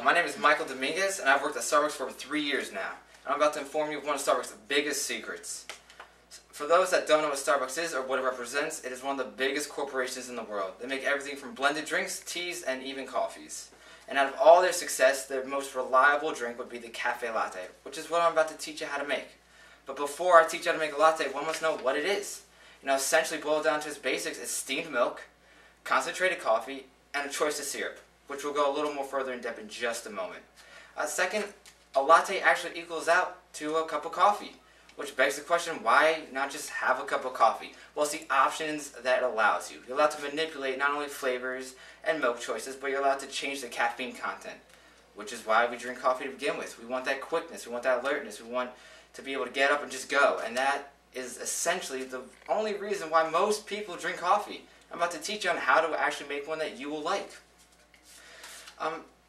My name is Michael Dominguez, and I've worked at Starbucks for over 3 years now. And I'm about to inform you of one of Starbucks' biggest secrets. For those that don't know what Starbucks is or what it represents, it is one of the biggest corporations in the world. They make everything from blended drinks, teas, and even coffees. And out of all their success, their most reliable drink would be the cafe latte, which is what I'm about to teach you how to make. But before I teach you how to make a latte, one must know what it is. Essentially boiled down to its basics, it's steamed milk, concentrated coffee, and a choice of syrup, which will go a little more further in depth in just a moment. Second, a latte actually equals out to a cup of coffee, which begs the question, why not just have a cup of coffee? Well, it's the options that it allows you. You're allowed to manipulate not only flavors and milk choices, but you're allowed to change the caffeine content, which is why we drink coffee to begin with. We want that quickness, we want that alertness, we want to be able to get up and just go, and that is essentially the only reason why most people drink coffee. I'm about to teach you on how to actually make one that you will like.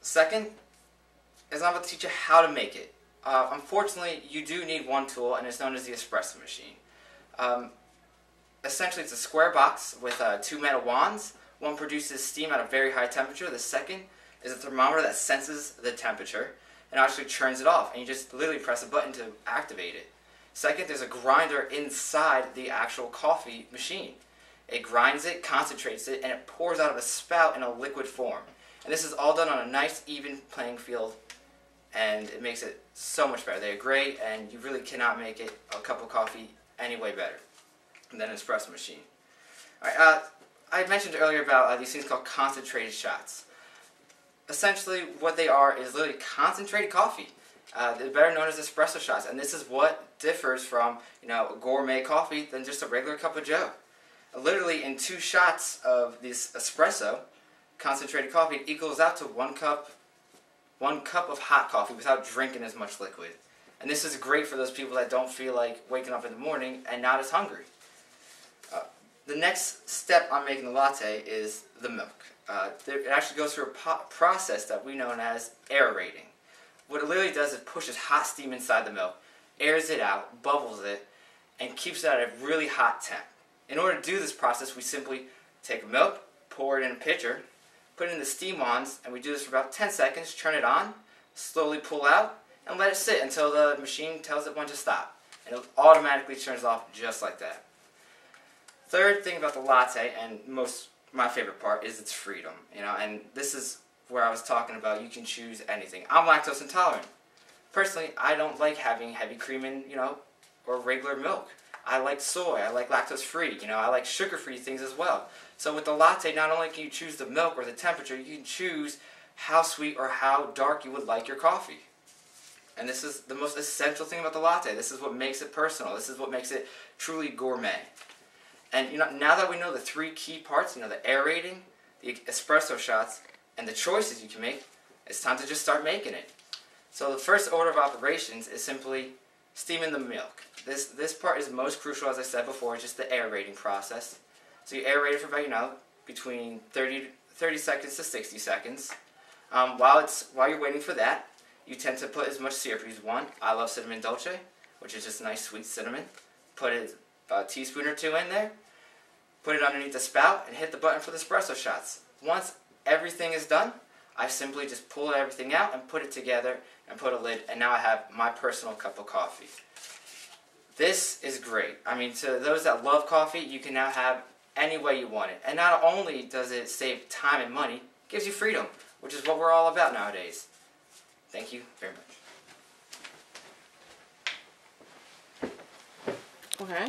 Second, is I'm about to teach you how to make it. Unfortunately, you do need one tool, and it's known as the espresso machine. Essentially, it's a square box with 2 metal wands. One produces steam at a very high temperature. The second is a thermometer that senses the temperature and actually turns it off, and you just literally press a button to activate it. Second, there's a grinder inside the actual coffee machine. It grinds it, concentrates it, and it pours out of a spout in a liquid form. And this is all done on a nice, even playing field, and it makes it so much better. They're great, and you really cannot make it a cup of coffee any way better than an espresso machine. Alright, I mentioned earlier about these things called concentrated shots. Essentially, what they are is literally concentrated coffee. They're better known as espresso shots, and this is what differs from gourmet coffee than just a regular cup of joe. Literally, in 2 shots of this espresso concentrated coffee, it equals out to 1 cup of hot coffee without drinking as much liquid. And this is great for those people that don't feel like waking up in the morning and not as hungry. The next step on making the latte is the milk. It actually goes through a process that we know as aerating. What it literally does is pushes hot steam inside the milk, airs it out, bubbles it, and keeps it at a really hot temp. In order to do this process, we simply take milk, pour it in a pitcher, put it in the steam wands, and we do this for about 10 seconds, turn it on, slowly pull out, and let it sit until the machine tells it when to stop. And it automatically turns off just like that. Third thing about the latte, and my favorite part, is its freedom. And this is where I was talking about you can choose anything. I'm lactose intolerant. Personally, I don't like having heavy cream in, or regular milk. I like soy, I like lactose free, I like sugar free things as well. So with the latte, not only can you choose the milk or the temperature, you can choose how sweet or how dark you would like your coffee. And this is the most essential thing about the latte. This is what makes it personal. This is what makes it truly gourmet. And now that we know the 3 key parts, the aerating, the espresso shots, and the choices you can make, it's time to just start making it. So the first order of operations is simply steaming the milk. This part is most crucial, as I said before, just the aerating process. So you aerate it for about, between 30 seconds to 60 seconds. While you're waiting for that, you tend to put as much syrup as you want. I love cinnamon dolce, which is just nice sweet cinnamon. Put a teaspoon or 2 in there. Put it underneath the spout and hit the button for the espresso shots. Once everything is done, I simply just pull everything out and put it together and put a lid, and now I have my personal cup of coffee. This is great. I mean, to those that love coffee, you can now have any way you want it. And not only does it save time and money, it gives you freedom, which is what we're all about nowadays. Thank you very much. Okay.